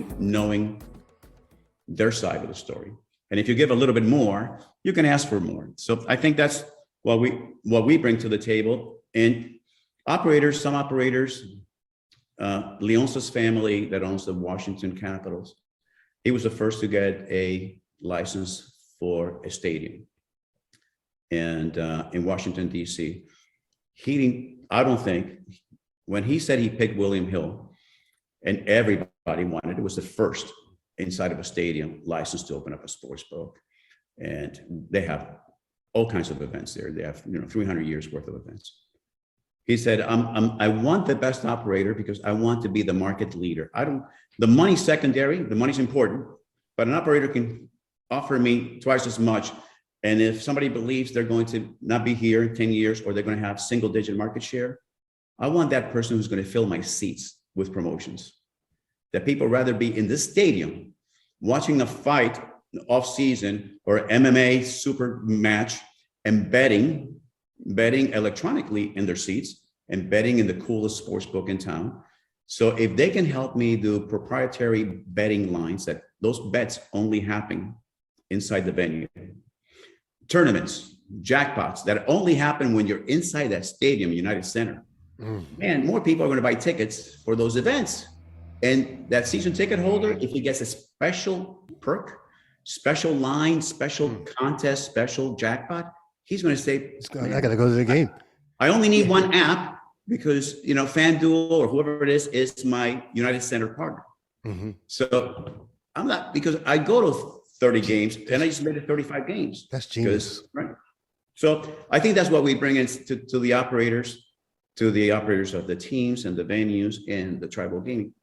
only knowing their side of the story. And if you give a little bit more, you can ask for more. So I think that's what we bring to the table. And operators, some operators, Leonce's family that owns the Washington Capitals, he was the first to get a license for a stadium. And in Washington, D.C., I don't think, when he said he picked William Hill, and everybody wanted, it was the first inside of a stadium license to open up a sports book. And they have all kinds of events there. They have 300 years worth of events. He said, I want the best operator because I want to be the market leader. The money's secondary, the money's important, but an operator can offer me twice as much. And if somebody believes they're going to not be here in 10 years, or they're going to have single digit market share, I want that person who's going to fill my seats with promotions. That people rather be in this stadium watching a fight off season or MMA super match and betting electronically in their seats and betting in the coolest sports book in town. So if they can help me do proprietary betting lines, that those bets only happen inside the venue, tournaments, jackpots that only happen when you're inside that stadium, United Center. Man, more people are going to buy tickets for those events. And that season ticket holder, if he gets a special perk, special line, special contest, special jackpot, he's going to say, I got to go to the game. I only need one app because, FanDuel or whoever it is my United Center partner. Mm-hmm. So I'm not, because I go to 30 games and I just made it 35 games. That's genius. Right. So I think that's what we bring in to the operators of the teams and the venues and the tribal gaming.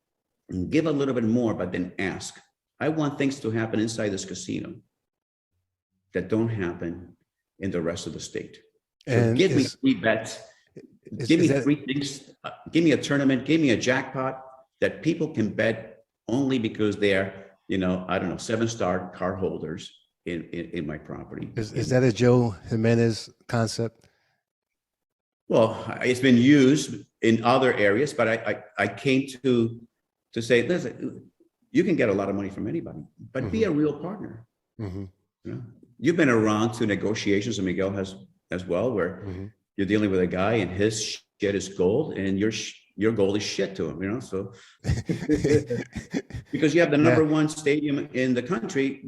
And give a little bit more, but then ask. I want things to happen inside this casino that don't happen in the rest of the state. So and give me 3 bets. Give me 3 things. Give me a tournament. Give me a jackpot that people can bet only because they're, 7-star card holders in my property. Is that a Joe Jimenez concept? Well, it's been used in other areas, but I came to say, listen, you can get a lot of money from anybody, but be a real partner. Mm-hmm. You've been around to negotiations, and Miguel has as well, where you're dealing with a guy and his shit is gold and your gold is shit to him, so because you have the number one stadium in the country,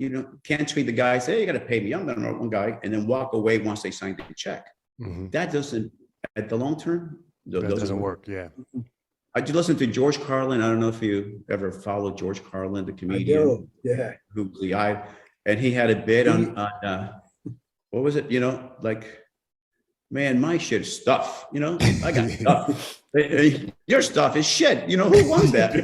can't treat the guy, say, hey, you got to pay me, I'm the number one guy, and then walk away once they sign the check. Mm-hmm. That doesn't, at the long term, that doesn't work. Yeah. I did listen to George Carlin. I don't know if you ever followed George Carlin, the comedian. Yeah. And he had a bit on what was it? Man, my shit is stuff. I got stuff. Your stuff is shit. Who wants that?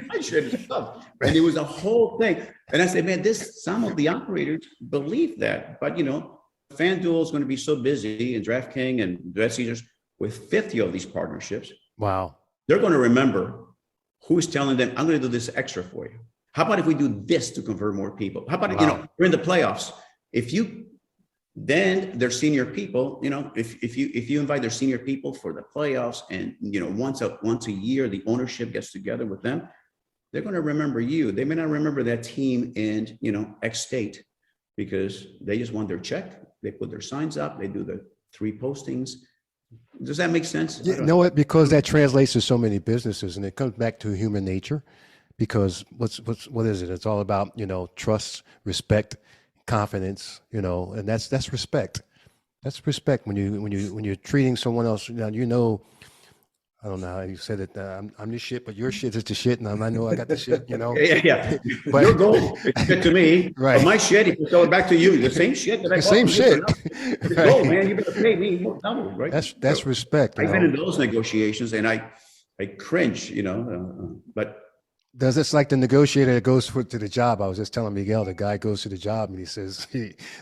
My shit is stuff. And it was a whole thing. And I said, man, some of the operators believe that, but FanDuel is going to be so busy, and DraftKings and BetCaesars with 50 of these partnerships. Wow. They're going to remember who's telling them, I'm going to do this extra for you. How about if we do this to convert more people? How about, we're in the playoffs. Then their senior people, if you invite their senior people for the playoffs and, once a year, the ownership gets together with them, they're going to remember you. They may not remember that team in, X state, because they just want their check. They put their signs up. They do the 3 postings. Does that make sense? You know what? Because that translates to so many businesses, and it comes back to human nature. Because what is it? It's all about trust, respect, confidence. And that's respect. That's respect when you're treating someone else. I don't know how you said it. I'm the shit, but your shit is the shit, and I know I got the shit. Yeah. But your gold is shit to me, right? But my shit, if you throw it back to you, the same shit that I bought. Same shit. Right. Gold, man, you better pay me more double, right? That's respect. I've been in those negotiations, and I cringe, but. It's like the negotiator that goes to the job. I was just telling Miguel, the guy goes to the job and he says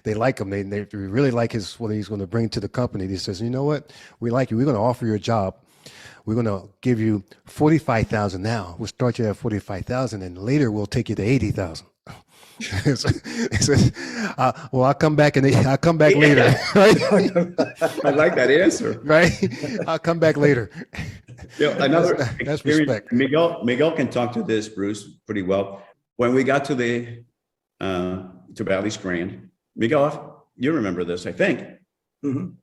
they like him. They really like what he's going to bring to the company. He says, you know what? We like you. We're going to offer you a job. We're going to give you $45,000 now. We'll start you at $45,000, and later we'll take you to $80,000. He says, well, I'll come back later, right? I like that answer. Right? I'll come back later. Another That's experience, respect. Miguel can talk to this, Bruce, pretty well. When we got to to Valley Strand, Miguel, you remember this, I think. Mhm.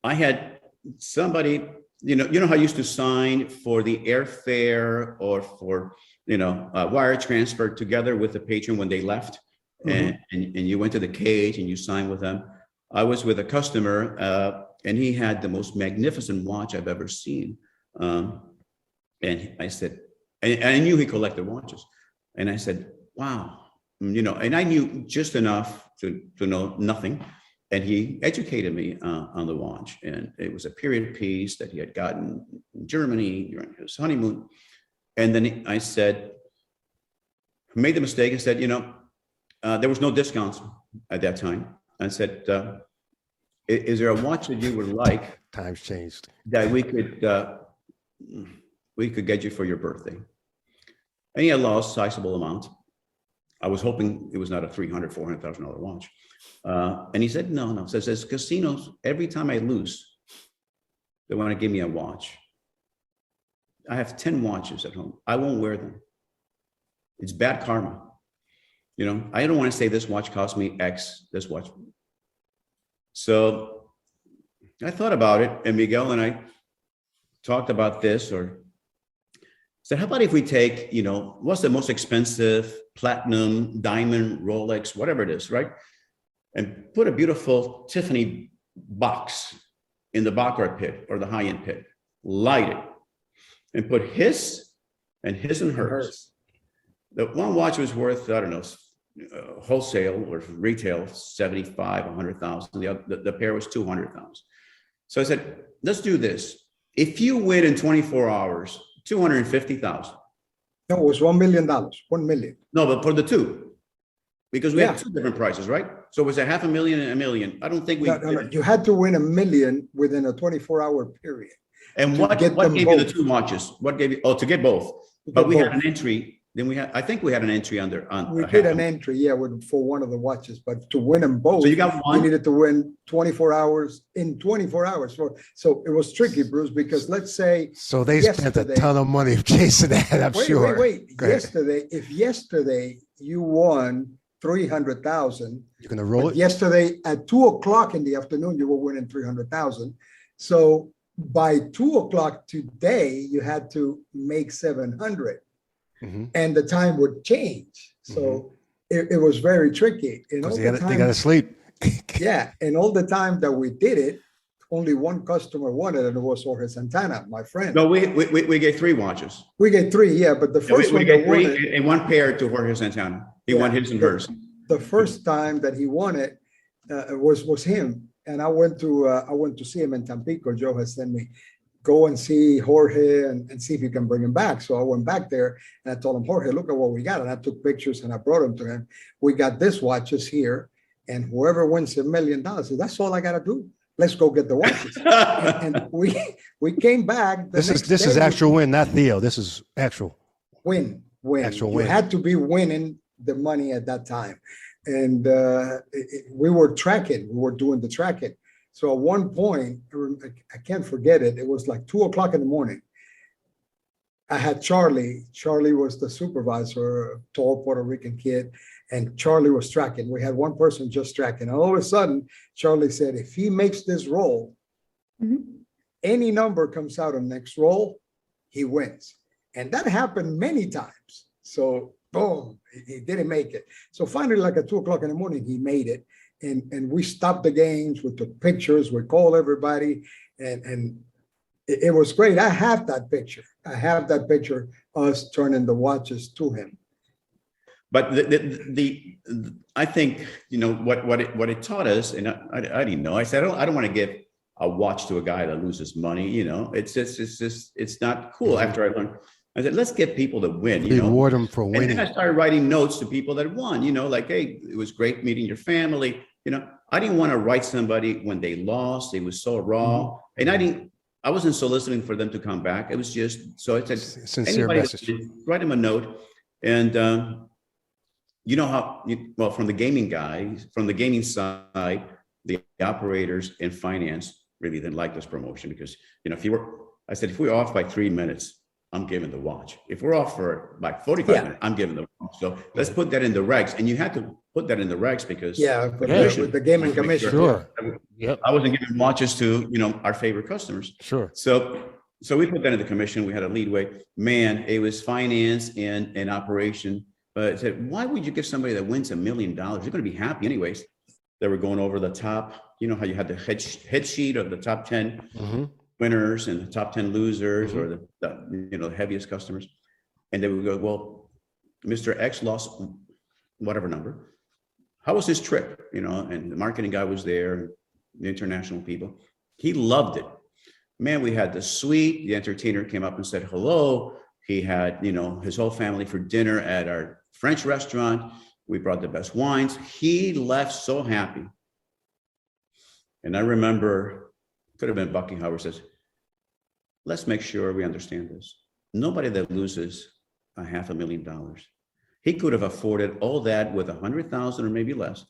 I had somebody, you know how you used to sign for the airfare or for, wire transfer together with the patron when they left, and you went to the cage and you signed with them. I was with a customer, and he had the most magnificent watch I've ever seen. And I said, and I knew he collected watches, and I said, wow, and I knew just enough to know nothing. And he educated me on the watch, and it was a period piece that he had gotten in Germany during his honeymoon. And then I said, made the mistake and said, there was no discounts at that time. I said, is there a watch that you would like Times changed. that we could get you for your birthday? And he had lost a sizable amount. I was hoping it was not a $300,000, $400,000 watch. And he said, no. So it says, casinos, every time I lose, they want to give me a watch. I have 10 watches at home. I won't wear them. It's bad karma. I don't want to say this watch cost me X, this watch. So I thought about it, and Miguel and I talked about this, or said, how about if we take, what's the most expensive platinum, diamond, Rolex, whatever it is, right? And put a beautiful Tiffany box in the baccarat pit or the high-end pit, light it, and put his and hers. The one watch was worth, I don't know, wholesale or retail, 75, 100,000. The pair was 200,000. So I said, let's do this. If you win in 24 hours, 250,000. No, it was $1 million, 1 million. No, but for the two, because we had two different prices, right? So it was $500,000 and $1 million. I don't think we. No. You had to win $1 million within a 24-hour period. And what gave you the two watches? What gave you? Oh, to get both. But we had an entry. Then I think we had an entry on. We did an entry, for one of the watches, but to win them both, so you got one. You needed to win 24 hours in 24 hours. So it was tricky, Bruce, because let's say. So they spent a ton of money chasing that, I'm sure. Wait. If yesterday you won 300,000. You're gonna roll it? Yesterday at 2:00 in the afternoon, you were winning 300,000. So by 2:00 today, you had to make 700. And the time would change. So it was very tricky. And all they got to sleep. Yeah. And all the time that we did it, only one customer wanted it, and it was Jorge Santana, my friend. No, we gave 3 watches. We get 3, but the first we one gave that won 3 and 1 pair to Jorge Santana. He won his and hers. The first time that he won it was him. And I went to see him in Tampico. Joe has sent me, go and see Jorge and see if you can bring him back. So I went back there and I told him, Jorge, look at what we got. And I took pictures and I brought them to him. We got this watches here, and whoever wins $1 million, that's all I got to do. Let's go get the watches. and we came back. This is actual win, not Theo. This is actual win. Actual you win. had to be winning the money at that time. And we were tracking. We were doing the tracking. So at one point, I can't forget it. It was like 2:00 in the morning. I had Charlie. Charlie was the supervisor, a tall Puerto Rican kid, and Charlie was tracking. We had one person just tracking. And all of a sudden, Charlie said, if he makes this roll, any number comes out on next roll, he wins. And that happened many times. So boom, he didn't make it. So finally, like at 2:00 in the morning, he made it. And we stopped the games, we took pictures, we called everybody, and it was great. I have that picture. Us turning the watches to him. But I think, what it taught us, and I didn't know. I said, I don't want to give a watch to a guy that loses money. It's not cool. After I learned, I said, let's get people to win. Reward them for winning. And then I started writing notes to people that won. Like, hey, it was great meeting your family. I didn't want to write somebody when they lost. It was so raw, and I wasn't soliciting for them to come back. It was just so. I said, sincere message. Write them a note, and you know how, well, from the gaming guys, from the gaming side, the operators in finance really didn't like this promotion because, I said, if we're off by 3 minutes, I'm giving the watch. If we're off for like 45 Yeah. minutes, I'm giving the watch. So let's put that in the regs. And you had to put that in the regs because with the gaming commission. Sure. Yep. I wasn't giving watches to, our favorite customers. Sure. So we put that in the commission. We had a leadway. Man, it was finance and operation. But I said, why would you give somebody that wins $1 million? They're going to be happy anyways. They were going over the top, how you had the head sheet of the top 10 winners and the top 10 losers or the heaviest customers. And they would go, well, Mr. X lost whatever number. How was his trip? And the marketing guy was there, the international people. He loved it. Man, we had the suite. The entertainer came up and said hello. He had, his whole family for dinner at our French restaurant. We brought the best wines. He left so happy. And I remember, could have been Buckingham says, let's make sure we understand this. Nobody that loses $500,000, he could have afforded all that with 100,000 or maybe less,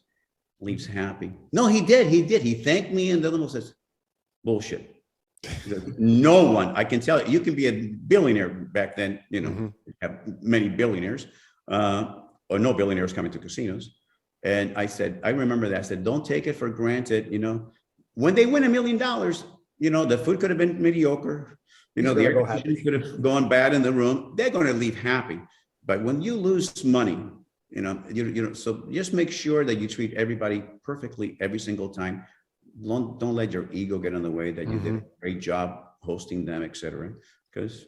leaves happy. No, he did. He thanked me and the little says, bullshit. No one, I can tell you can be a billionaire back then, have many billionaires, or no billionaires coming to casinos. And I remember that. I said, don't take it for granted. When they win $1 million, the food could have been mediocre. The air conditioning could have gone bad in the room. They're going to leave happy. But when you lose money, so just make sure that you treat everybody perfectly every single time. Don't let your ego get in the way that you did a great job hosting them, et cetera. Because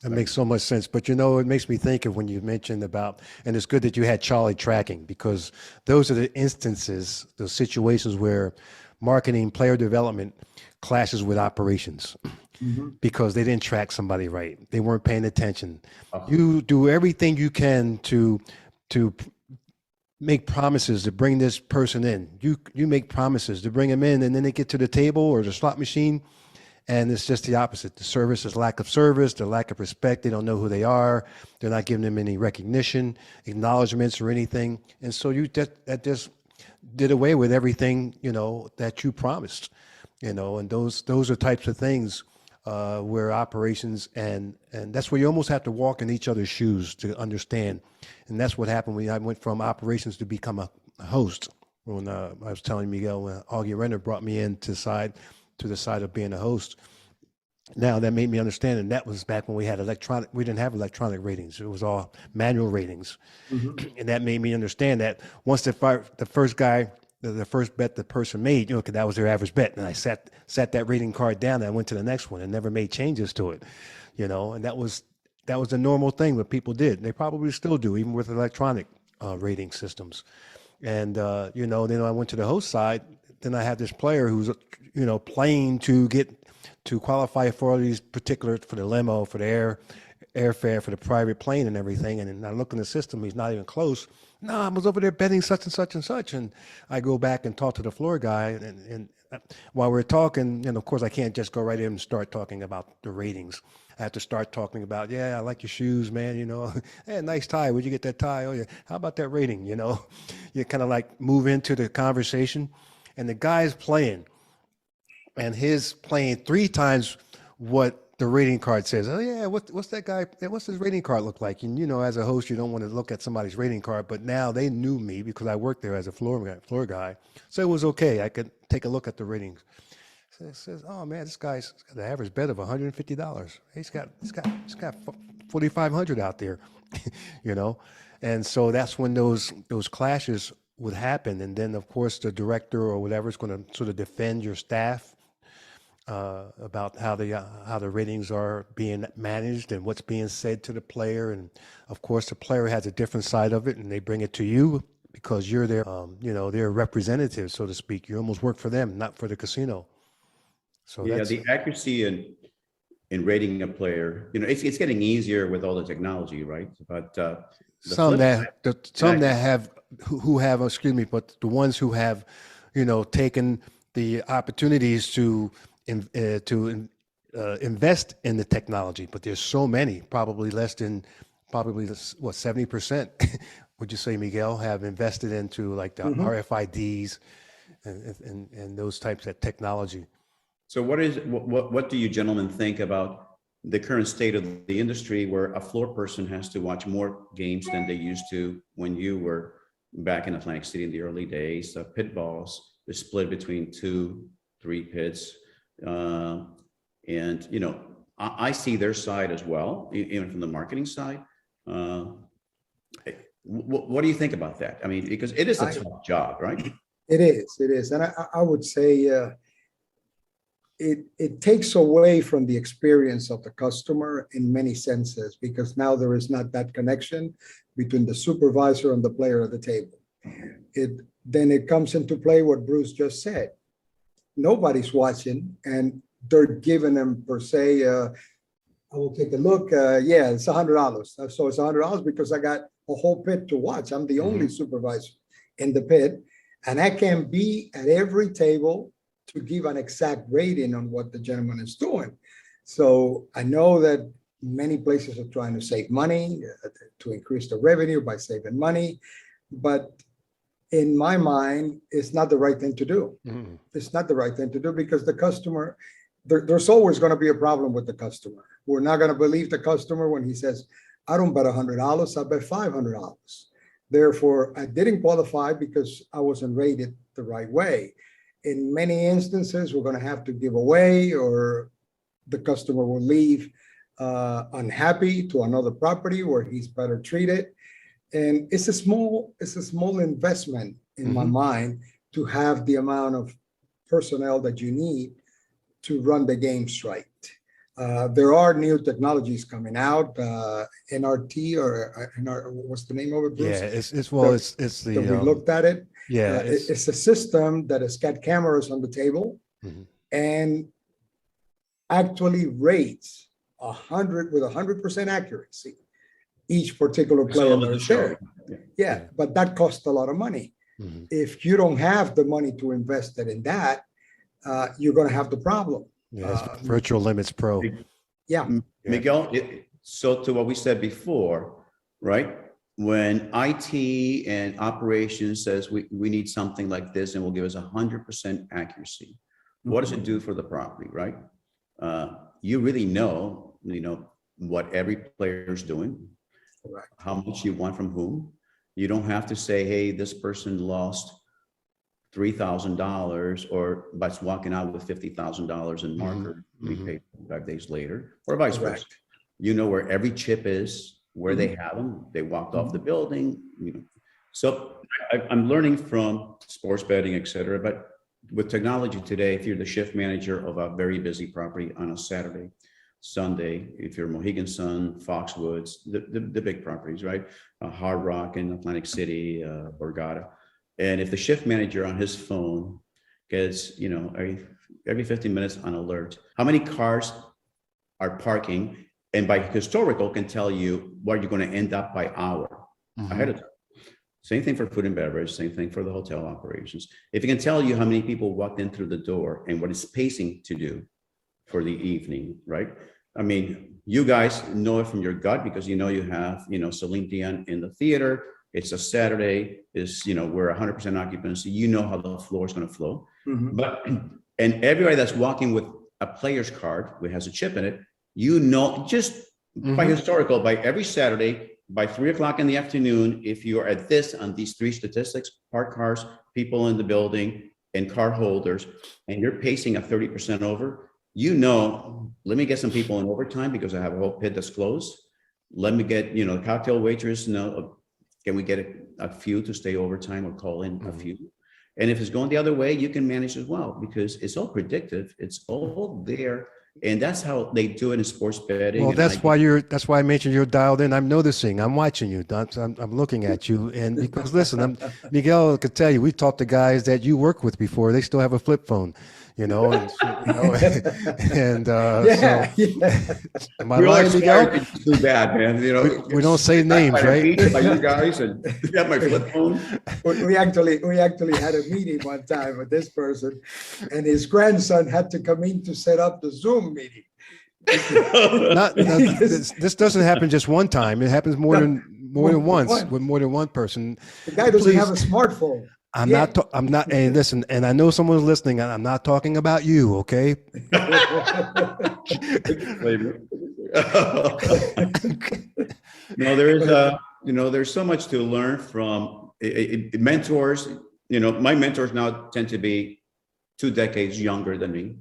that makes so much sense. But it makes me think of when you mentioned about, and it's good that you had Charlie tracking, because those are the instances, those situations where marketing, player development clashes with operations because they didn't track somebody right. They weren't paying attention. You do everything you can to make promises to bring this person in. You make promises to bring them in, and then they get to the table or the slot machine, and it's just the opposite. The service is lack of service, the lack of respect. They don't know who they are. They're not giving them any recognition, acknowledgments, or anything. And so that just did away with everything, that you promised, and those are types of things where operations and that's where you almost have to walk in each other's shoes to understand. And that's what happened when I went from operations to become a host. When I was telling Miguel, when Augie Renner brought me in to the side of being a host. Now that made me understand, and that was back when we didn't have electronic ratings. It was all manual ratings. And that made me understand that once the first bet the person made, cause that was their average bet. And I sat that rating card down and I went to the next one and never made changes to it, and that was a normal thing that people did. They probably still do, even with electronic rating systems. And, then I went to the host side. Then I had this player who's, playing to qualify for all these particular, for the limo, for the airfare, for the private plane and everything. And then I look in the system, he's not even close. No, I was over there betting such and such and such. And I go back and talk to the floor guy. And while we're talking, and of course I can't just go right in and start talking about the ratings. I have to start talking about, I like your shoes, man. Hey, nice tie. Where'd you get that tie? Oh yeah. How about that rating? You kind of like move into the conversation, and the guy's playing, and his playing 3 times what the rating card says. Oh yeah, what's that guy? What's his rating card look like? And as a host, you don't want to look at somebody's rating card, but now they knew me because I worked there as a floor guy, so it was okay. I could take a look at the ratings. So it says, oh man, this guy's got an average bet of $150. He's got $4,500 out there, and so that's when those clashes would happen. And then of course the director or whatever is going to sort of defend your staff about how the ratings are being managed and what's being said to the player. And of course the player has a different side of it, and they bring it to you because you're their their representative, so to speak. You almost work for them, not for the casino. So the accuracy in rating a player, it's getting easier with all the technology, right? But but the ones who have, taken the opportunities to invest in the technology, but there's so many, probably 70% would you say, Miguel, have invested into like the Mhm. RFIDs and those types of technology? So what do you gentlemen think about the current state of the industry where a floor person has to watch more games than they used to when you were back in Atlantic City in the early days? Pit balls is split between 2, 3 pits. And, I see their side as well, even from the marketing side. What do you think about that? I mean, because it is a tough job, right? It is. And I would say it takes away from the experience of the customer in many senses, because now there is not that connection between the supervisor and the player at the table. Then it comes into play what Bruce just said. Nobody's watching, and they're giving them per se, I will take a look. Yeah, it's $100. So it's $100 because I got a whole pit to watch. I'm the only supervisor in the pit, and I can be at every table to give an exact rating on what the gentleman is doing. So I know that many places are trying to save money, to increase the revenue by saving money, but in my mind, it's not the right thing to do. It's not the right thing to do because the customer, there's always going to be a problem with the customer. We're not going to believe the customer when he says, I don't bet $100, I bet $500. Therefore, I didn't qualify because I wasn't rated the right way. In many instances, we're going to have to give away, or the customer will leave unhappy to another property where he's better treated. And it's a small investment in my mind to have the amount of personnel that you need to run the games right. There are new technologies coming out, NRT or what's the name of it, Bruce? Yeah, it's the. We looked at it. Yeah, it's a system that has got cameras on the table and actually rates 100% accuracy each particular player that is there. Yeah, but that costs a lot of money. If you don't have the money to invest it in that, you're going to have the problem. Yeah, it's Virtual Limits Pro. Yeah. Miguel, so to what we said before, right? When IT and operations says we need something like this and will give us 100% accuracy, what does it do for the property, right? You really know what every player is doing, Correct. how much you want from whom. You don't have to say, hey, this person lost $3,000 or by walking out with $50,000 in marker we paid 5 days later, or vice versa. You know where every chip is, where they have them. They walked off the building. So I'm learning from sports betting, et cetera. But with technology today, if you're the shift manager of a very busy property on a Saturday, Sunday, if you're Mohegan Sun, Foxwoods, the big properties, right? Hard Rock in Atlantic City, Borgata. And if the shift manager on his phone gets, every 15 minutes on alert, how many cars are parking, and by historical can tell you where you're going to end up by hour ahead of time. Same thing for food and beverage, same thing for the hotel operations. If it can tell you how many people walked in through the door and what it's pacing to do for the evening, right? I mean, you guys know it from your gut because you have, Celine Dion in the theater. It's a Saturday, we're 100% occupancy. You know how the floor is going to flow. And everybody that's walking with a player's card, which has a chip in it, just by historical, by every Saturday, by 3:00 in the afternoon, if you are at on these 3 statistics, parked cars, people in the building, and car holders, and you're pacing at 30% over, let me get some people in overtime because I have a whole pit that's closed. Let me get, the cocktail waitress, can we get a few to stay overtime or call in a few? And if it's going the other way, you can manage as well because it's all predictive. It's all there. And that's how they do it in sports betting. Well, that's why I mentioned you're dialed in. I'm noticing, I'm watching you, Don. I'm looking at you. And because listen, Miguel could tell you, we've talked to guys that you worked with before. They still have a flip phone, and am I lying, Miguel? Too bad, man. We don't say names, right? By you guys, and you have my flip phone. We actually had a meeting one time with this person, and his grandson had to come in to set up the Zoom meeting. This doesn't happen just one time. It happens more more than once One. with more than one person. The guy doesn't Please. have a smartphone. I'm Yeah. not. I'm not. And listen. And I know someone's listening. And I'm not talking about you. Okay. No, there is there's so much to learn from mentors. My mentors now tend to be 2 decades younger than me.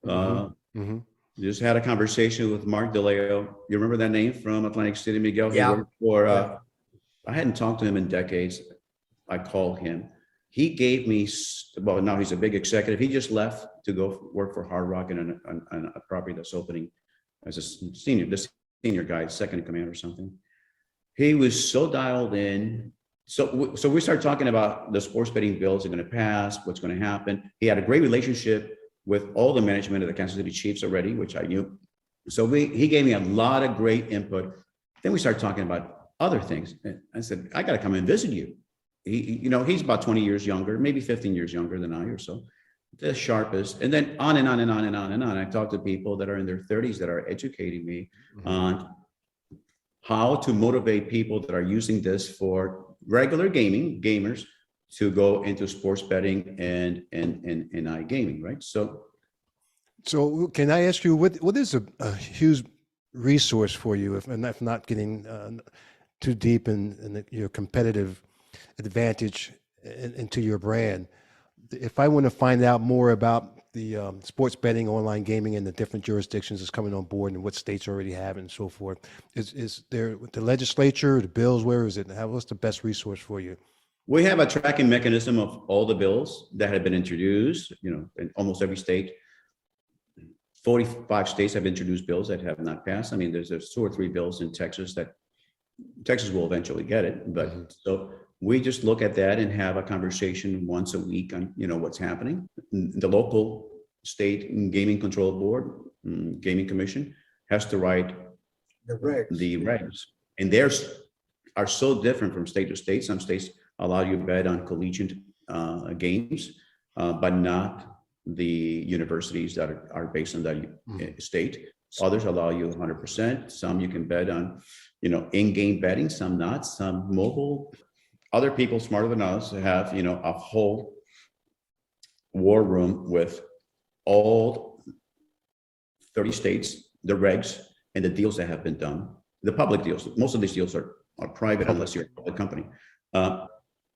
Mm-hmm. Just had a conversation with Mark DeLeo. You remember that name from Atlantic City, Miguel? He Yeah. worked for, Yeah. I hadn't talked to him in decades. I called him. He gave me, well, now he's a big executive. He just left to go work for Hard Rock on a property that's opening as a senior guy, second in command or something. He was so dialed in. So we started talking about the sports betting bills are going to pass, what's going to happen. He had a great relationship with all the management of the Kansas City Chiefs already, which I knew. So he gave me a lot of great input. Then we started talking about other things. And I said, I got to come and visit you. He's about 20 years younger, maybe 15 years younger than I or so, the sharpest. And then on and on and on and on and on. I talked to people that are in their 30s that are educating me on how to motivate people that are using this for regular gamers to go into sports betting and iGaming, right? So can I ask you what is a huge resource for you, if not getting too deep in your competitive advantage into your brand? If I want to find out more about the sports betting, online gaming, and the different jurisdictions that's coming on board and what states already have and so forth, is there the legislature, the bills, where is it? What's the best resource for you? we have a tracking mechanism of all the bills that have been introduced, in almost every state. 45 states have introduced bills that have not passed. I mean, there's 2 or 3 bills in Texas that Texas will eventually get it. But so we just look at that and have a conversation once a week on, what's happening. The local state gaming control board, gaming commission has to write the regs. And theirs are so different from state to state. Some states allow you to bet on collegiate games, but not the universities that are based on that state. Others allow you 100%. Some you can bet on, in-game betting, some not, some mobile. Other people smarter than us have, a whole war room with all 30 states, the regs and the deals that have been done, the public deals. Most of these deals are private unless you're a public company.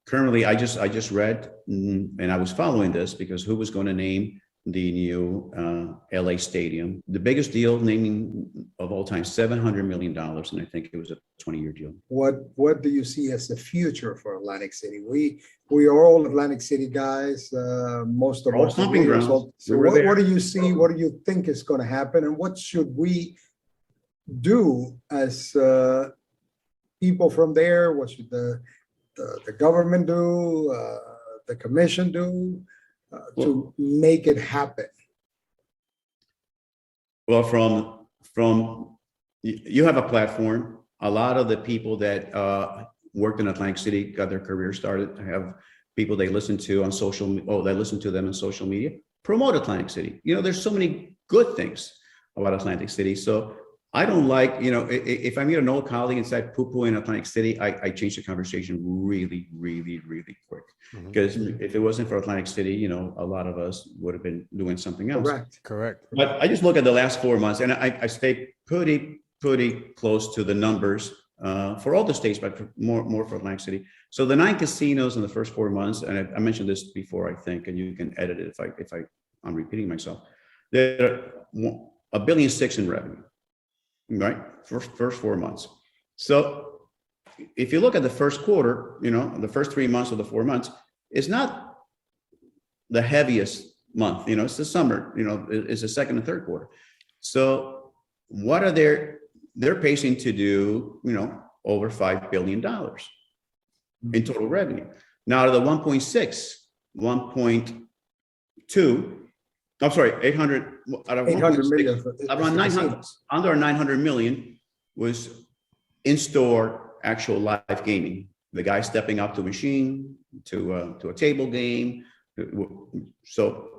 Currently, I just read, and I was following this because who was going to name the new LA stadium? The biggest deal naming of all time, $700 million, and I think it was a 20-year deal. What do you see as the future for Atlantic City? We are all Atlantic City guys. Most of us. Stomping grounds. So what do you see? What do you think is going to happen? And what should we do as people from there? What should the government do, the commission do to make it happen? Well, from you have a platform. A lot of the people that worked in Atlantic City got their career started. I have people they listen to on they listen to them on social media. Promote Atlantic City. There's so many good things about Atlantic City. So I don't like, if I meet an old colleague and say poo-poo in Atlantic City, I change the conversation really, really, really quick. Because if it wasn't for Atlantic City, a lot of us would have been doing something else. Correct. But I just look at the last 4 months, and I stay pretty close to the numbers for all the states, but more for Atlantic City. So the 9 casinos in the first 4 months, and I mentioned this before, I think, and you can edit it if I'm repeating myself. They're $1.6 billion in revenue. Right, first 4 months. So if you look at the first quarter, the first 3 months of the 4 months, it's not the heaviest month. It's the summer. It's the second and third quarter. So what are they're pacing to do? Over $5 billion in total revenue. Now, out of the 1.6, 1.2. I'm sorry, 800 out of 800 million. Around 900, under 900 million was in-store actual live gaming. The guy stepping up to a machine, to a table game. So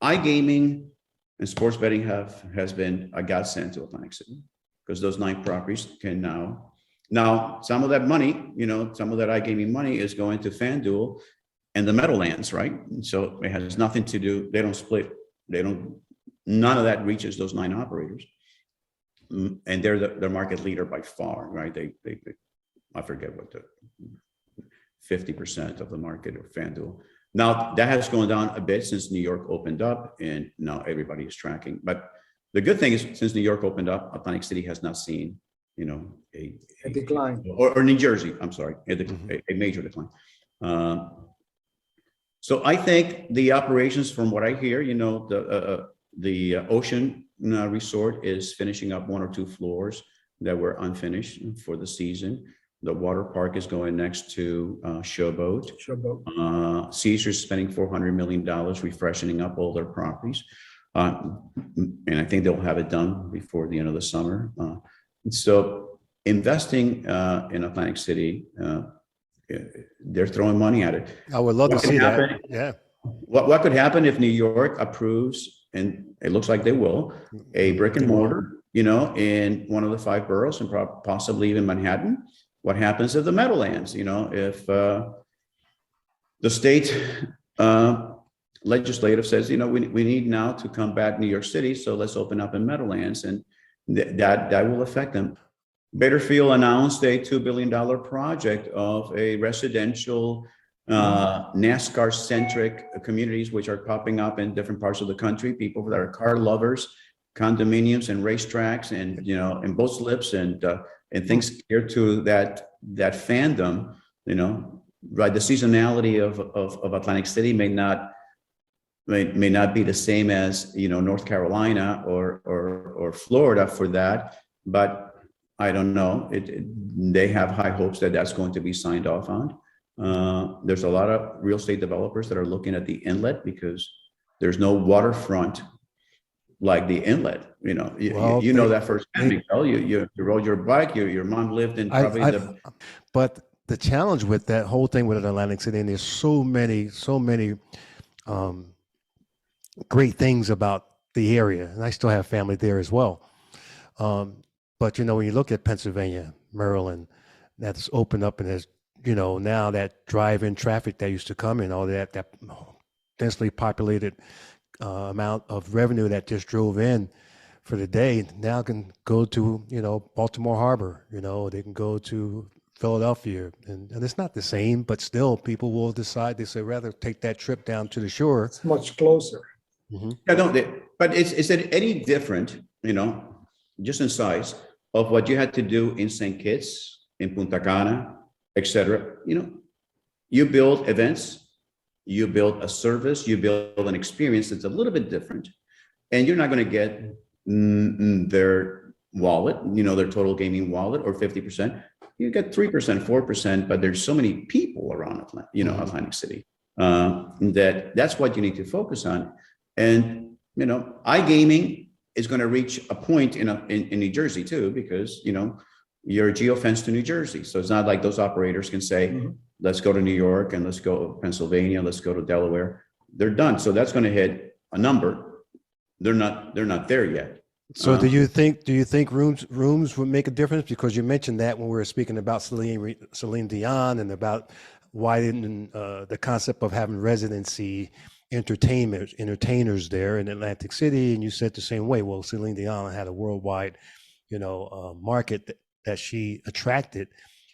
iGaming and sports betting has been a godsend to Atlantic City because those 9 properties can now Now, some of that money, some of that iGaming money is going to FanDuel and the Meadowlands, right? So it has nothing to do, they don't split, none of that reaches those 9 operators. And they're the market leader by far, right? They I forget what the 50% of the market of FanDuel. Now that has gone down a bit since New York opened up, and now everybody is tracking. But the good thing is, since New York opened up, Atlantic City has not seen, a decline. or New Jersey, I'm sorry, a major decline. So I think the operations, from what I hear, the Ocean Resort is finishing up 1 or 2 floors that were unfinished for the season. The water park is going next to Showboat. Caesar's spending $400 million refreshing up all their properties. And I think they'll have it done before the end of the summer. So investing in Atlantic City, they're throwing money at it. I would love to see that. Yeah. What could happen if New York approves, and it looks like they will, a brick and mortar, in one of the 5 boroughs and possibly even Manhattan? What happens if the Meadowlands, if the state legislative says, we need now to combat New York City, so let's open up in Meadowlands, and that will affect them. Bakerfield announced a $2 billion project of a residential NASCAR-centric communities, which are popping up in different parts of the country. People that are car lovers, condominiums and racetracks, and and boat slips and things geared to that fandom. Right, the seasonality of Atlantic City may not be the same as North Carolina or Florida for that, but I don't know. They have high hopes that that's going to be signed off on. There's a lot of real estate developers that are looking at the inlet because there's no waterfront like the inlet. You know that firsthand, Miguel. You rode your bike. Your mom lived in probably But the challenge with that whole thing with Atlantic City, and there's so many great things about the area, and I still have family there as well. But when you look at Pennsylvania, Maryland, that's opened up, and there's now that drive-in traffic that used to come in, all that densely populated amount of revenue that just drove in for the day now can go to Baltimore Harbor. They can go to Philadelphia, and it's not the same, but still people will decide they say rather take that trip down to the shore. It's much closer. Mm-hmm. But is it any different, just in size, of what you had to do in St. Kitts, in Punta Cana, etc.? You build events, you build a service, you build an experience that's a little bit different, and you're not going to get their wallet, their total gaming wallet, or 50%. You get 3%, 4%, but there's so many people around Atlantic City that's what you need to focus on. And iGaming is going to reach a point in New Jersey too, because you're geofenced to New Jersey, so it's not like those operators can say, let's go to New York and let's go to Pennsylvania, let's go to Delaware. They're done. So that's going to hit a number. They're not there yet. So do you think rooms would make a difference? Because you mentioned that when we were speaking about Celine Dion and about why didn't the concept of having residency entertainers there in Atlantic City, and you said the same way. Well, Celine Dion had a worldwide, market that she attracted,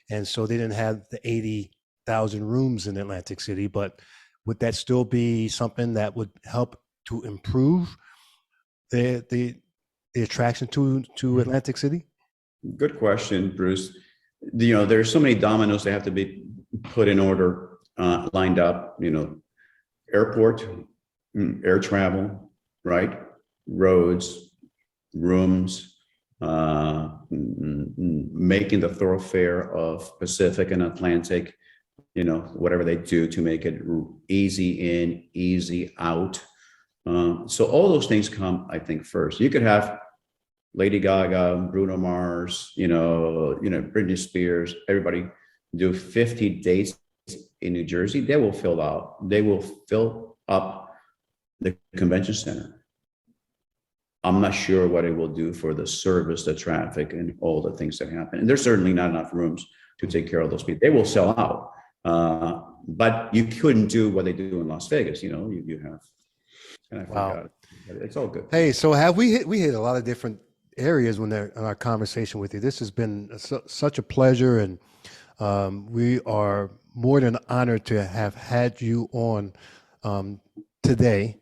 and so they didn't have the 80,000 rooms in Atlantic City. But would that still be something that would help to improve the attraction to Atlantic City? Good question, Bruce. There's so many dominoes that have to be put in order, lined up. Airport, air travel, right? Roads, rooms, making the thoroughfare of Pacific and Atlantic, whatever they do to make it easy in, easy out. So all those things come, I think, first. You could have Lady Gaga, Bruno Mars, Britney Spears, everybody do 50 dates in New Jersey. They will fill up the convention center. I'm not sure what it will do for the service, the traffic, and all the things that happen. And there's certainly not enough rooms to take care of those people. They will sell out. But you couldn't do what they do in Las Vegas, you have, and I Wow. forgot it. But it's all good. Hey, so we hit a lot of different areas when they're in our conversation with you. This has been such a pleasure, and we are more than honored to have had you on today,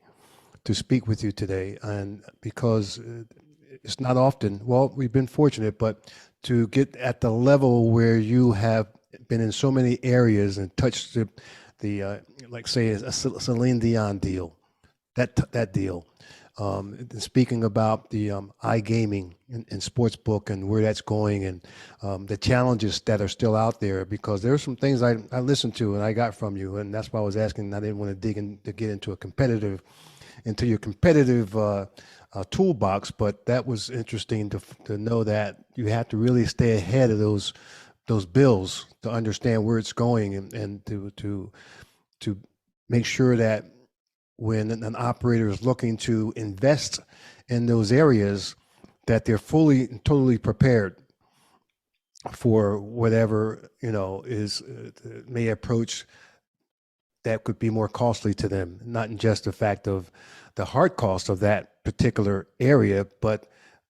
to speak with you today, and because it's not often, well, we've been fortunate, but to get at the level where you have been in so many areas and touched the like say a Celine Dion deal, that deal. Speaking about the iGaming and sports book and where that's going, and the challenges that are still out there, because there are some things I listened to and I got from you, and that's why I was asking. I didn't want to dig in to get into your competitive toolbox, but that was interesting to know that you have to really stay ahead of those bills to understand where it's going, and to make sure that when an operator is looking to invest in those areas, that they're fully and totally prepared for whatever is may approach that could be more costly to them. Not in just the fact of the hard cost of that particular area, but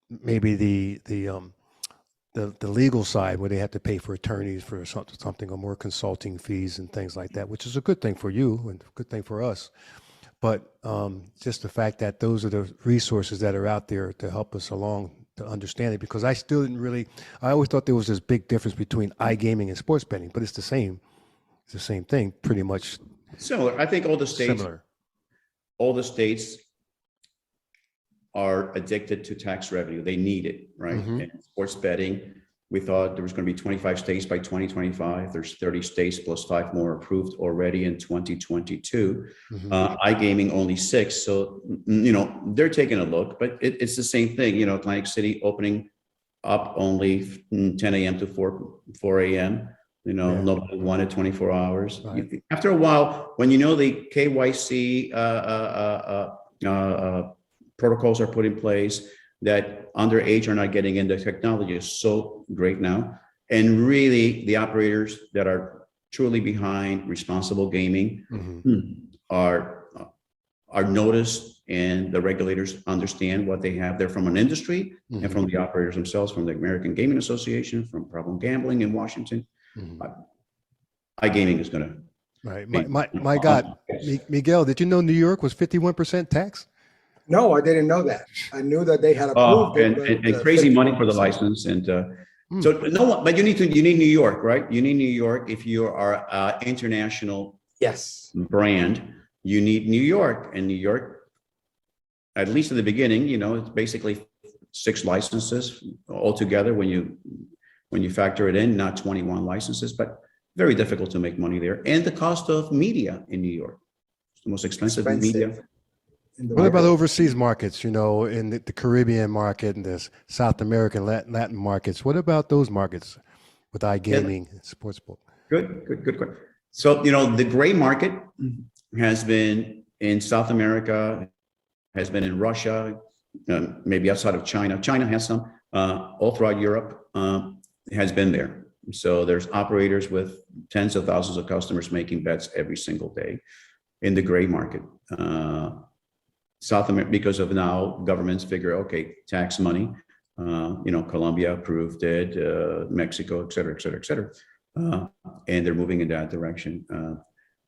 maybe the legal side, where they have to pay for attorneys for something, or more consulting fees and things like that, which is a good thing for you and a good thing for us. But just the fact that those are the resources that are out there to help us along to understand it, because I still didn't really, I always thought there was this big difference between iGaming and sports betting, but it's the same thing, pretty much Similar. I think all the similar. states are addicted to tax revenue. They need it, right? Mhm. And sports betting, we thought there was going to be 25 states by 2025. There's 30 states plus 5 more approved already in 2022. Mhm. iGaming only 6. So, they're taking a look, but it's the same thing. Atlantic City opening up only 10 a.m. to 4 a.m. Yeah. Nobody wanted 24 hours. Right. After a while, when the KYC protocols are put in place, that underage are not getting into technology is so great now. And really, the operators that are truly behind responsible gaming Mhm. are noticed, and the regulators understand what they have there from an industry and from the operators themselves, from the American Gaming Association, from Problem Gambling in Washington. Mhm. iGaming is going to Right. be. My God, Miguel, did you know New York was 51% tax? No, I didn't know that. I knew that they had approved it, And but crazy money for the 51%. license, and so no one. But you need New York, right? You need New York if you are an international Yes. brand. You need New York, and New York, at least in the beginning, it's basically 6 licenses altogether when you factor it in, not 21 licenses, but very difficult to make money there. And the cost of media in New York, it's the most expensive media. What about overseas markets, in the Caribbean market and the South American, Latin markets? What about those markets with iGaming and sportsbook? Good question. So, the gray market has been in South America, has been in Russia, maybe outside of China. China has some, all throughout Europe, has been there. So there's operators with tens of thousands of customers making bets every single day in the gray market. South America, because of now governments figure, okay, tax money, Colombia approved it, Mexico, et cetera, et cetera, et cetera. And they're moving in that direction.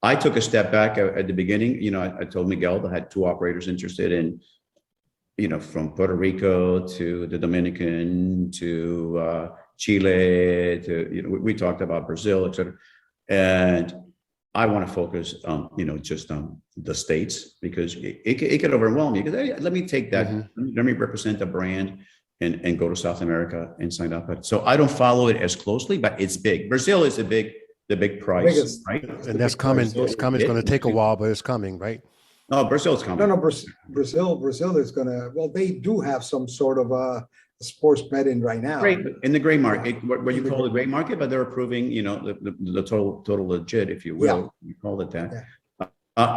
I took a step back at the beginning. I told Miguel that I had 2 operators interested in, from Puerto Rico to the Dominican to Chile to, we talked about Brazil, et cetera. And I want to focus on, just on the States, because it could overwhelm you. Because, hey, let me take that, let me represent the brand and go to South America and sign up. So I don't follow it as closely, but it's big. Brazil is the big price, Biggest, right? And that's coming. It's coming. It's going to take a while, but it's coming, right? No, Brazil's coming. No, Brazil is gonna. Well, they do have some sort of a sports betting right now. Great, in the gray market, what you call the gray market, but they're approving, the total legit, if you will, you call it that.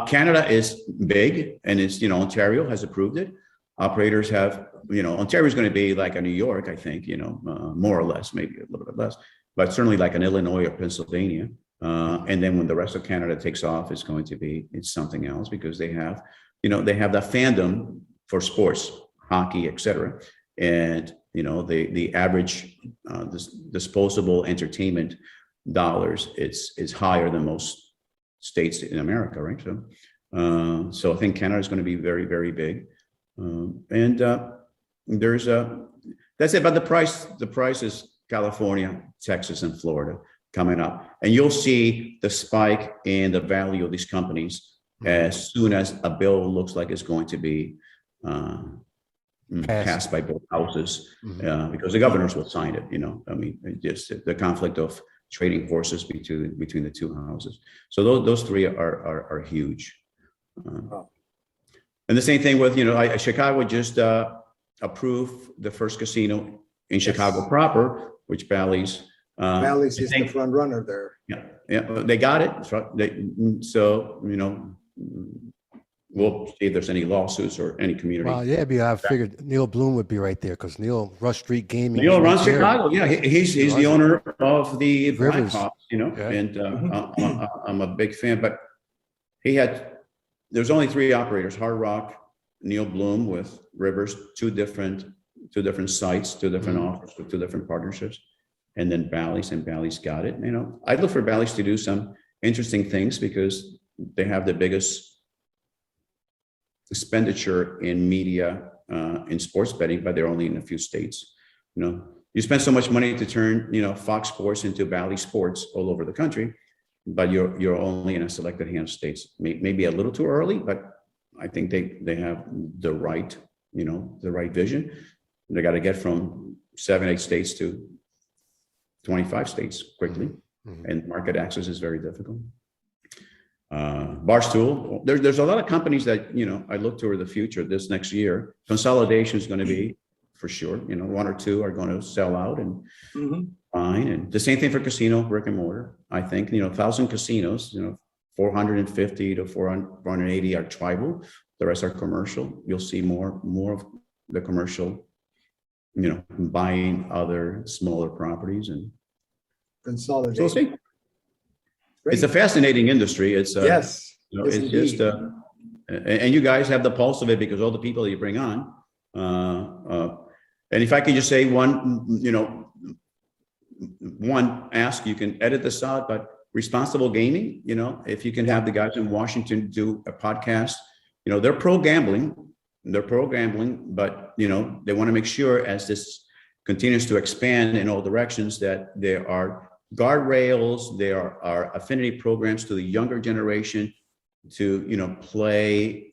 Canada is big, and it's, Ontario has approved it. operators have, Ontario is going to be like a New York, I think, more or less, maybe a little bit less, but certainly like an Illinois or Pennsylvania. And then when the rest of Canada takes off, it's something else because they have that fandom for sports, hockey, et cetera. And, the average disposable entertainment dollars is higher than most states in America, right? So I think Canada is going to be very, very big. That's it. But the price is California, Texas, and Florida coming up. And you'll see the spike in the value of these companies as soon as a bill looks like it's going to be passed by both houses, because the governors will sign it, just the conflict of trading forces between the two houses. So those three are huge. And the same thing with, Chicago just approved the first casino in Chicago proper, which Bally's. Bally's is the front runner there. Yeah, they got it. So, we'll see if there's any lawsuits or any community. Well, I figured Neil Bloom would be right there because Neil Rush Street Gaming. Neil runs Chicago. Yeah, he's the owner of the Blackhawks, Okay. And I'm a big fan. But there's only three operators: Hard Rock, Neil Bloom with Rivers, two different sites, two different offers with two different partnerships, and then Bally's, and Bally's got it. I look for Bally's to do some interesting things because they have the biggest expenditure in media in sports betting, but they're only in a few states. You spend so much money to turn Fox Sports into Bally Sports all over the country, but you're only in a selected hand of states. Maybe a little too early, but I think they have the right vision. They got to get from 7-8 states to 25 states quickly, and market access is very difficult. Barstool, there's a lot of companies that I look toward the future. This next year, consolidation is going to be for sure. One or two are going to sell out and fine. And the same thing for casino, brick and mortar. I think 1,000 casinos, 450 to 480 are tribal. The rest are commercial. You'll see more of the commercial, buying other smaller properties and Consolidate. so we'll see. It's a fascinating industry. It's yes, it's just and you guys have the pulse of it because all the people that you bring on. And if I could just say one ask, you can edit this out, but responsible gaming. If you can have the guys in Washington do a podcast, they're pro gambling, but they want to make sure as this continues to expand in all directions that there are guardrails, there are affinity programs to the younger generation to play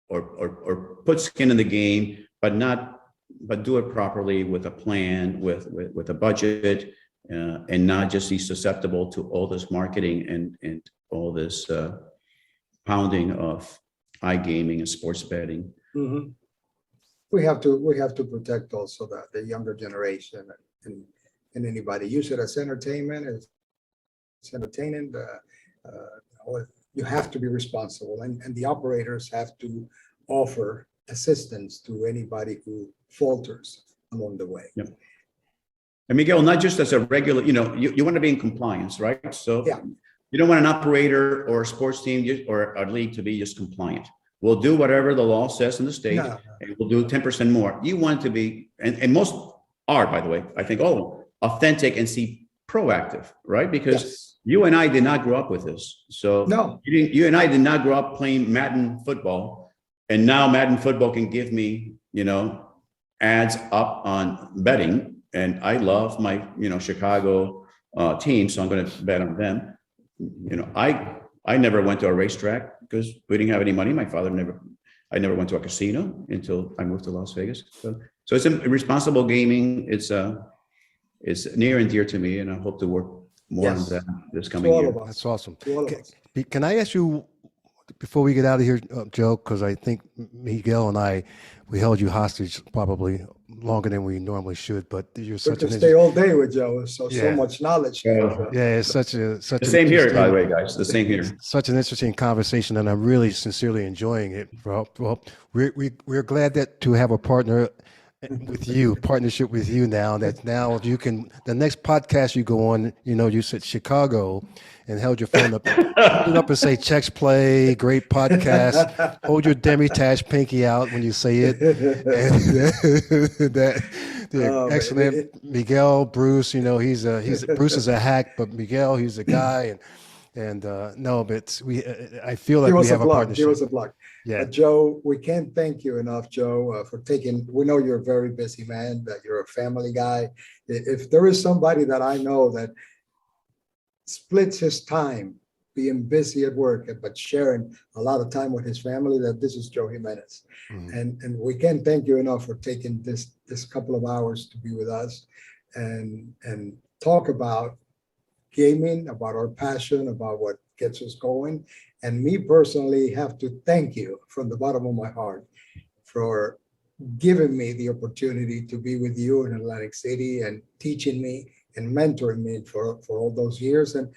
or put skin in the game, but do it properly with a plan, with a budget, and not just be susceptible to all this marketing and all this pounding of iGaming and sports betting. We have to protect also the younger generation and anybody use it as entertainment. It's entertaining. You have to be responsible, and the operators have to offer assistance to anybody who falters along the way. Yep. And Miguel, not just as a regular, you want to be in compliance, right? So you don't want an operator or a sports team or a league to be just compliant. We'll do whatever the law says in the state, and we'll do 10% more. You want to be, and most are, by the way, I think all of them, authentic and see proactive, right? Because you and I did not grow up with this. So you and I did not grow up playing Madden football, and now Madden football can give me, ads up on betting, and I love my, Chicago team, so I'm going to bet on them. I never went to a racetrack because we didn't have any money. My father I never went to a casino until I moved to Las Vegas. So it's a responsible gaming. It's near and dear to me, and I hope to work more on that this coming year. That's awesome. Can I ask you, before we get out of here, Joe, because I think Miguel and we held you hostage probably longer than we normally should, but you're We such could an stay all day with Joe. So Yeah. much knowledge. Yeah. yeah, it's such a such The an same here, by the interesting- way, guys. The same here. Such an interesting conversation, and I'm really sincerely enjoying it. Well, we're glad that to have a partner with you, partnership with you now. That now you can the next podcast you go on, you said Chicago, and held your phone up, hold it up and say checks play, great podcast. Hold your Demitash pinky out when you say it. And excellent Miguel, Bruce. He's Bruce is a hack, but Miguel, he's a guy, and no, but I feel like we have a partnership. Give us a plug. Yeah. Joe, we can't thank you enough, Joe, for taking, we know you're a very busy man, that you're a family guy. If there is somebody that I know that splits his time being busy at work, but sharing a lot of time with his family, that this is Joe Jimenez. And we can't thank you enough for taking this couple of hours to be with us and talk about gaming, about our passion, about what gets us going. And me personally have to thank you from the bottom of my heart for giving me the opportunity to be with you in Atlantic City and teaching me and mentoring me for all those years. And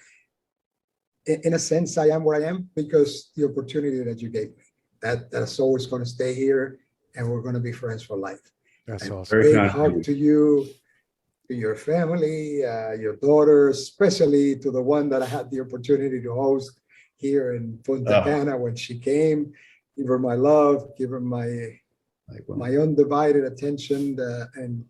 in a sense, I am where I am because the opportunity that you gave me. That's always going to stay here, and we're going to be friends for life. That's And awesome. Very big kind of hug you. to you, to your family, your daughter, especially to the one that I had the opportunity to host here in Punta Cana when she came. Give her my love, give her my undivided attention, and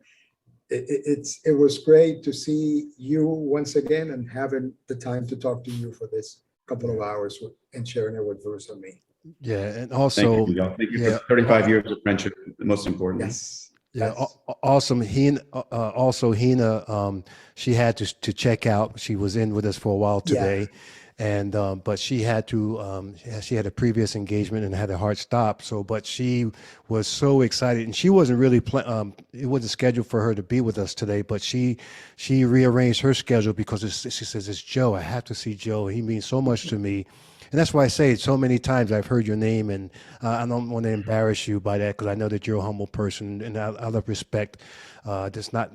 it was great to see you once again and having the time to talk to you for this couple of hours and sharing it with Bruce and me. Yeah, and Thank also you, Miguel. Thank you yeah. for 35 years of friendship. The most important. Yes. Yeah, Yes. awesome. Hina, she had to check out. She was in with us for a while today, and but she had a previous engagement and had a hard stop. So, but she was so excited, and she wasn't really it wasn't scheduled for her to be with us today. But she rearranged her schedule because she says, "It's Joe. I have to see Joe. He means so much to me." And that's why I say it so many times. I've heard your name, and I don't want to embarrass you by that because I know that you're a humble person, and out of respect, just not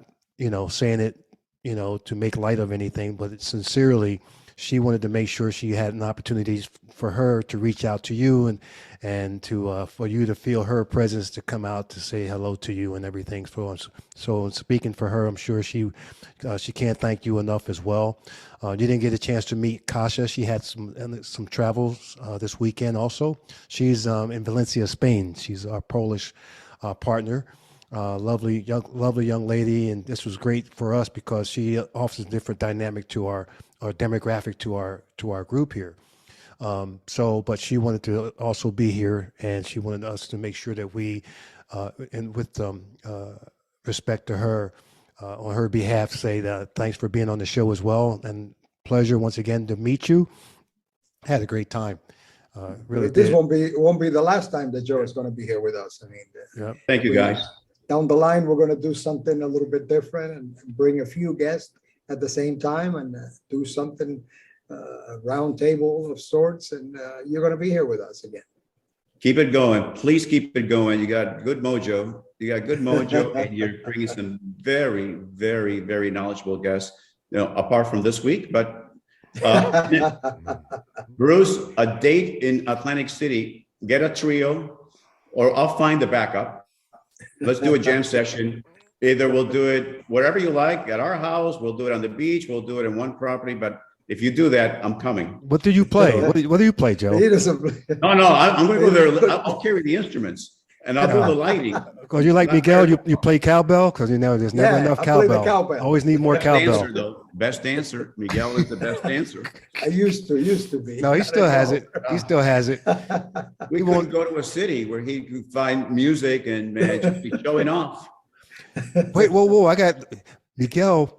saying it to make light of anything, but sincerely, she wanted to make sure she had an opportunity for her to reach out to you and to for you to feel her presence, to come out to say hello to you and everything. So speaking for her, I'm sure she can't thank you enough as well. You didn't get a chance to meet Kasia. She had some travels this weekend also. She's in Valencia, Spain. She's our Polish partner. Lovely young lady, and this was great for us because she offers a different dynamic to our demographic to our group here. But she wanted to also be here, and she wanted us to make sure that we, and with respect to her, on her behalf, say that thanks for being on the show as well, and pleasure once again to meet you. Had a great time. Really This did. won't be the last time that Joe is going to be here with us. I mean, Yeah. Thank you, guys. down the line, we're going to do something a little bit different and bring a few guests at the same time and do something round table of sorts. And you're going to be here with us again. Keep it going. Please keep it going. You got good mojo. And you're bringing some very, very, very knowledgeable guests, apart from this week. But Bruce, a date in Atlantic City, get a trio, or I'll find the backup. Let's do a jam session. Either we'll do it wherever you like, at our house, we'll do it on the beach, we'll do it in one property, but if you do that, I'm coming. What do you play? What do you play, Joe? He doesn't play. No, I'm gonna go there. I'll carry the instruments and I'll do the lighting. Because you like Miguel, you play cowbell? Because there's never enough I play the cowbell. cowbell. Always need more Best dancer, cowbell. though. Best dancer. Miguel is the best dancer. I used to be. No, he still has it. He still has it. We He won't won't- go to a city where he could find music and just be showing off. Wait, whoa! I got Miguel,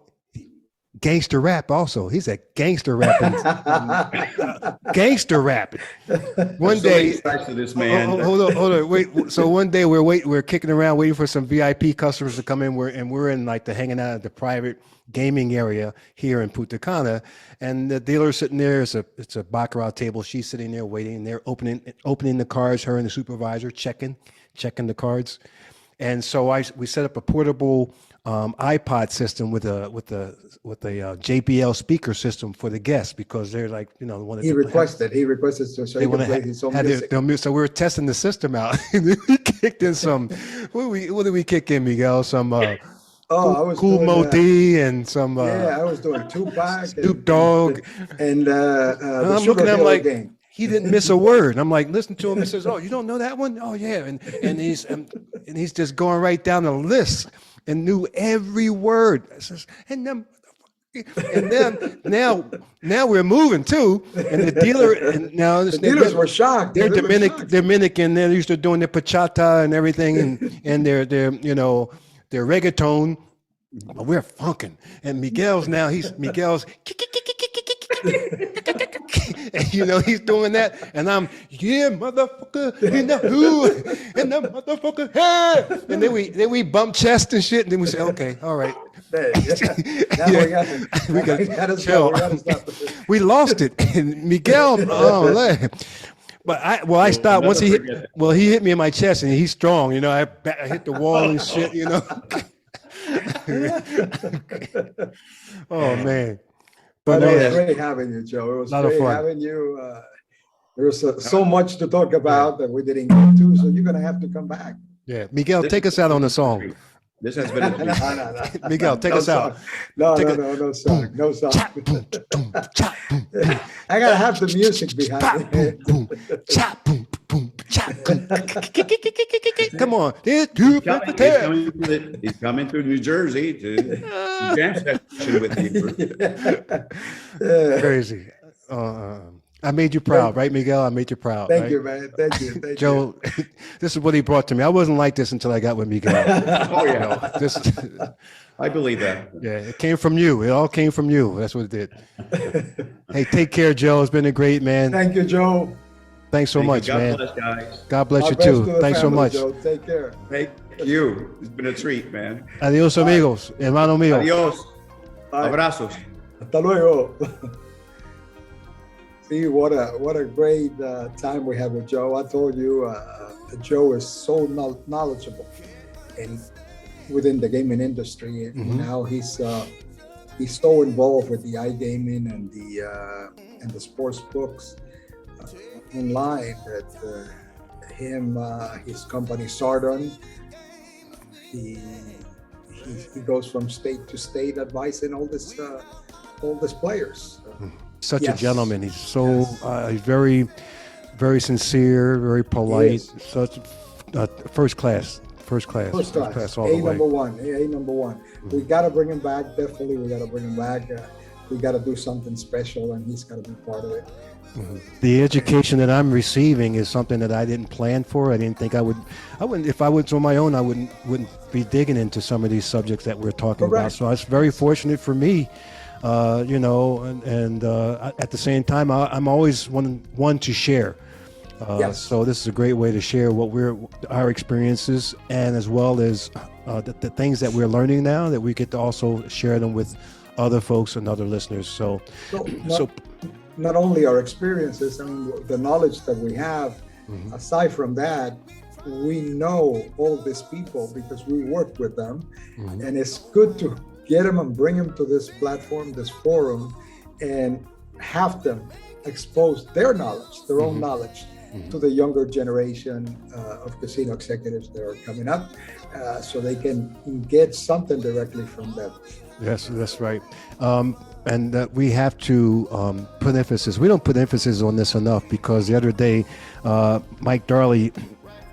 gangster rap. Also, he's a gangster rapping, gangster rapping. One So many day, sides to this man. hold on, wait. So one day we're kicking around waiting for some VIP customers to come in. We're in like the hanging out at the private gaming area here in Punta Cana, and the dealer's sitting there. It's a baccarat table. She's sitting there waiting. They're opening the cards. Her and the supervisor checking the cards. And so we set up a portable iPod system with a JBL speaker system for the guests, because they're like, wanted He to requested so they he want could to play his own have music. their music. So we were testing the system out. And we kicked in some. What did we kick in, Miguel? Some I was Cool doing, Mo D and some yeah, I was doing Tupac, Snoop Dogg. and the I'm Sugar looking at him Hill like, Gang. he didn't miss a word. I'm like, listen to him. He says, "Oh, you don't know that one? Oh, yeah." And he's just going right down the list and knew every word. I says, and then now we're moving too. And the dealer, and now The dealers were shocked. they're They were shocked. Dominican. They're used to doing their bachata and everything, and their their reggaeton. But we're funking. And Miguel's and, he's doing that, and I'm, yeah, motherfucker, in the who, and the motherfucker, hey, and then we bump chest and shit, and then we say, okay, all right, Now we got to chill. stop. We lost it, and Miguel, but I stopped once he hit me in my chest, and he's strong, I hit the wall and shit, Oh man. But But it was man, great having you, Joe. It was Lot of great fun. having you. There was so much to talk about that we didn't get to, so you're gonna have to come back. yeah, Miguel, take us out on the song. This has been a treat. Miguel, take us out. No Take a- no song. Chop, boom, boom, chop, boom, boom, I gotta have the music behind chop, it. boom, boom, chop, boom, boom, chop, boom. Come on, there's two He's coming through New Jersey to jam session with you. crazy. I made you proud, right, Miguel? I made you proud. Thank right? you, man. Thank you. Thank Joe, this is what he brought to me. I wasn't like this until I got with Miguel. Oh, yeah. This, I believe that. yeah, it came from you. It all came from you. That's what it did. Hey, take care, Joe. It's been a great, you. man. Thank you, Joe. Thanks so Thank you. much, God man. bless, guys. God bless God you bless too. to the Thanks so family, much. Joe. Take care. Thank you. It's been a treat, man. Adios, amigos. Hermano mío. Adios. Bye. Abrazos. Hasta luego. See what a great time we had with Joe. I told you, Joe is so knowledgeable and within the gaming industry, and now he's so involved with the iGaming and the sports books online that his company Sardon, he goes from state to state advising all these players. Such a Yes. gentleman. He's so Yes. he's very, very sincere, very polite. is. Such first class all First the class, way. number one. We got to bring him back. Definitely, we got to bring him back. We got to do something special, and he's got to be part of it. The education that I'm receiving is something that I didn't plan for. I didn't think I wouldn't. If I was on my own, I wouldn't be digging into some of these subjects that we're talking about. Correct. So it's very fortunate for me, and at the same time, I'm always one to share. Yes. So this is a great way to share our experiences, and as well as the things that we're learning now, that we get to also share them with other folks and other listeners. So Not only our experiences, I mean, the knowledge that we have. Aside from that, we know all these people because we work with them, and it's good to get them and bring them to this platform, this forum, and have them expose their knowledge, their own knowledge, to the younger generation of casino executives that are coming up, so they can get something directly from them. Yes, that's right. And that we have to put emphasis. We don't put emphasis on this enough, because the other day, Mike Darley,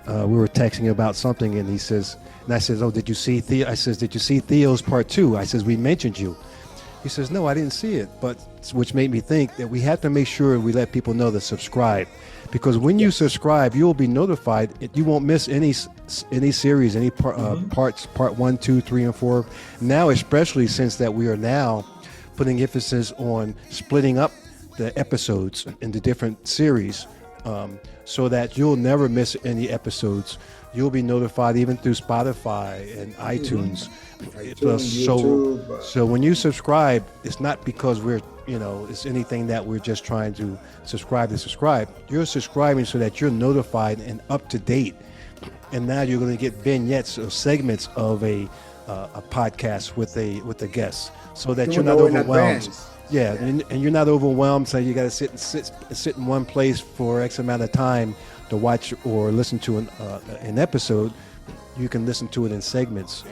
we were texting about something, and he says, and I says, "Oh, did you see Theo?" I says, "Did you see Theo's part 2?" I says, "We mentioned you." He says, "No, I didn't see it," which made me think that we have to make sure we let people know to subscribe, because when you subscribe, you will be notified. You won't miss any series, any parts, part 1, 2, 3, and 4. Now, especially since that we are now putting emphasis on splitting up the episodes into different series, so that you'll never miss any episodes. You'll be notified even through Spotify and iTunes. YouTube, So when you subscribe, it's not because it's anything that we're just trying to subscribe to subscribe. You're subscribing so that you're notified and up to date and now you're going to get vignettes or segments of a podcast with a guest, so that you're not know in overwhelmed. advance. Yeah, and you're not overwhelmed. So you got to sit in one place for X amount of time to watch or listen to an episode. You can listen to it in segments,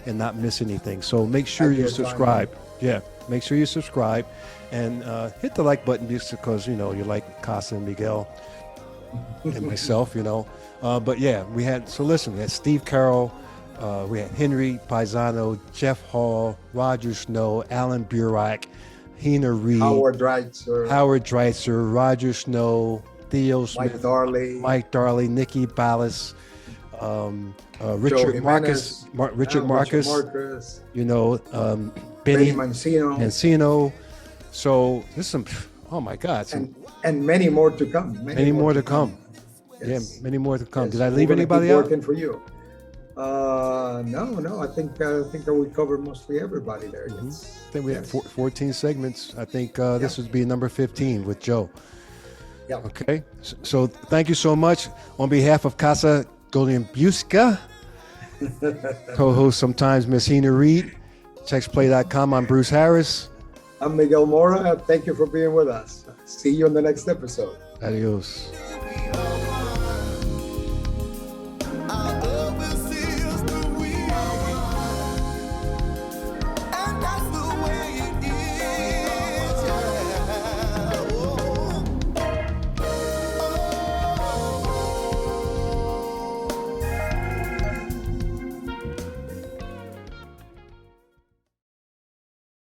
and not miss anything. So make sure you subscribe. Yeah, make sure you subscribe, and hit the like button just because you like Casa and Miguel and myself. But yeah, we had Steve Carroll. We had Henry Paisano, Jeff Hall, Roger Snow, Alan Burak, Hina Reed, Howard Dreitzer, Roger Snow, Theo Smith, Mike Darley, Nikki Ballas, Richard Marcus, Benny Mancino. So there's some, oh my God. And many more to come. Many more to come. Yes. Yeah, many more to come. Yes. Did I leave anybody out? Working for you. No. I think that we covered mostly everybody there. Mm-hmm. I think we had 14 segments. I think this would be number 15 with Joe. Yeah. Okay. So thank you so much on behalf of Casa Goldenbuska, co-host sometimes Miss Hina Reed, TextPlay.com. I'm Bruce Harris. I'm Miguel Mora. Thank you for being with us. See you in the next episode. Adios.